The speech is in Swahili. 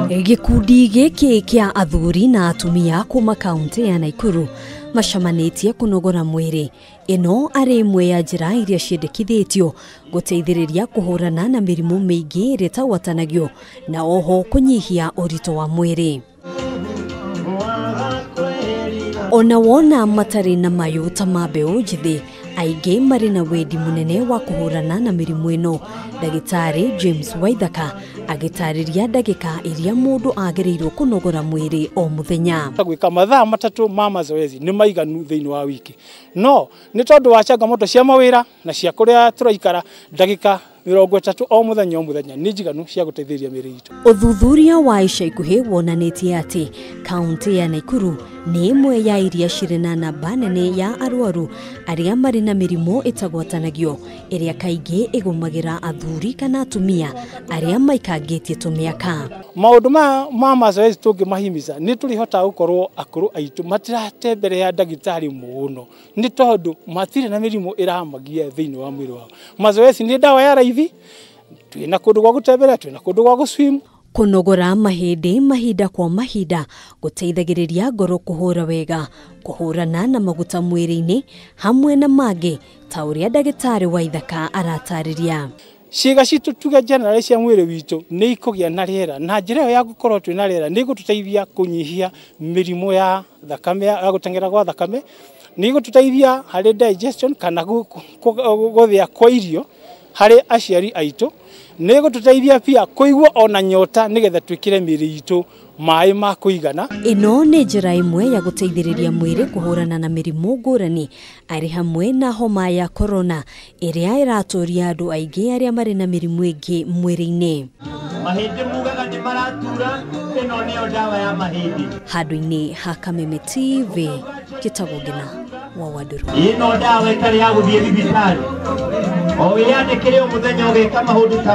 Gikundi giki kia athuri na atumia kuma kaunti ya Nakuru macamanitie kunogora mwiri. Ino ari imwe ya njira iria ciendekithitio guteithiriria kuhurana na mirimu miingi iria itagwatanagio na oho kunyihia urito wa mwiri. Ona wona matari na mayuta mabeo njithi, aige mari na wedi munene wa kuhurana na mirimu ino. Dagitari James Waithaka agitariria ndagika iria mundu agereirwo kunogora mwiri o muthenya. Gwika mathaa matatu ma mazoezi ni maiganu thiini wa wiki. No ni tondu wa changamoto cia mawira na cia kuria turaikara ndagika 30 o muthenya ni njiganu cia guteithĩrĩria mĩĩrĩ itũ. Uthuthuria wa ica ikuhĩ wonanĩtie atĩ kaunti ya Nakuru ni imwe ya iria cirĩ na namba nene ya arwaru aria marĩ na mĩrimũ itagwatanagio iria kaingĩ ĩgũmagĩra athuri kana atumia aria maikangĩtie tũmĩaka. Maũndũ ma mazoezi tũngĩmahimiza ni tũrihota gũkorwo akũrũ aitũ matirate mbere ya ndagĩtarĩ mũno ni tondu matirĩ na mĩrimũ ĩramagia thĩinĩ wa mwĩrĩ wao. Mazoezi ni dawa ya raithi, twina kundu gwa gutembera, twina kundu gwa guswim. Kunogora mahindi mahinda kwa mahinda guteithagiriria ngoro kuhura wega, kuhurana na maguta mwiri-ini hamwe na mangĩ ta uria ndagĩtarĩ Waithaka aratariria. Ciĩga citũ tuge general cia mwĩrĩ witũ nĩ ikũgĩa na rĩera, na njĩra ĩyo ya gũkorwo twĩna rĩera nĩ gũtũteithia kũnyihia mĩrimũ ya thakame, ya gũteng'era gwa thakame, nĩ gũtũteithia harĩ digestion kana gũthĩa kwa irio harĩ aciari aitũ, nĩ gũtũteithia pia kũigua ona nyota nigetha twĩkĩre mĩĩrĩ itũ maĩ ma kũigana. Ino nĩ njĩra imwe ya guteithĩrĩria mwĩrĩ kuhurana na mĩrimũ ngũrani arĩ hamwe na homa ya corona ĩrĩa ĩratũria andũ aingĩ arĩa marĩ na mĩrimũ ĩngĩ mwĩrĩ-inĩ. Mahĩndĩ mugaga nĩ maratura, ĩno nĩyo ndawa ya mahĩndĩ. Handũ-inĩ ha Kameme TV, Gĩtagwo Ngina wa Wanduru. Ĩno ndawa ĩtarĩ ya gũthiĩ thibitarĩ. O wĩyandĩkĩre o mũthenya ũgeka maũndũ